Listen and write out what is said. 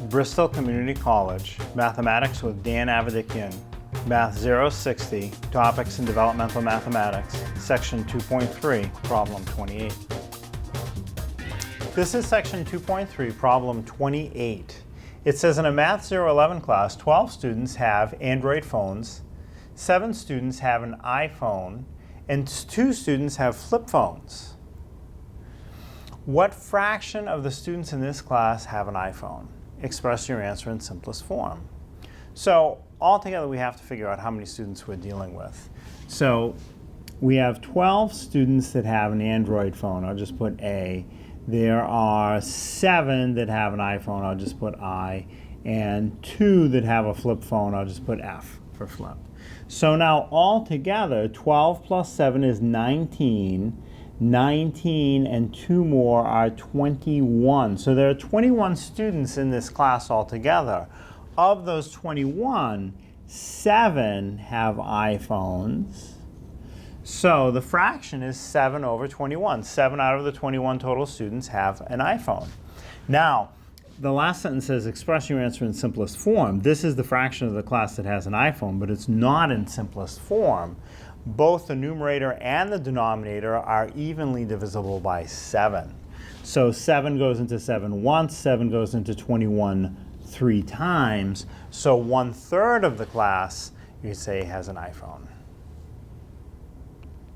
Bristol Community College, Mathematics with Dan Avedikian, Math 060, Topics in Developmental Mathematics, Section 2.3, Problem 28. This is Section 2.3, Problem 28. It says in a Math 011 class, 12 students have Android phones, 7 students have an iPhone, and 2 students have flip phones. What fraction of the students in this class have an iPhone? Express your answer in simplest form. So altogether we have to figure out how many students we're dealing with. So we have 12 students that have an Android phone. I'll just put A. There are 7 that have an iPhone. I'll just put I. And 2 that have a flip phone. I'll just put F for flip. So now altogether 12 plus 7 is 19. 19 and 2 more are 21. So there are 21 students in this class altogether. Of those 21, 7 have iPhones. So the fraction is 7 over 21. 7 out of the 21 total students have an iPhone. Now, the last sentence says express your answer in simplest form. This is the fraction of the class that has an iPhone, but it's not in simplest form. Both the numerator and the denominator are evenly divisible by 7. So 7 goes into 7 once, 7 goes into 21 3 times. So 1/3 of the class, you say, has an iPhone.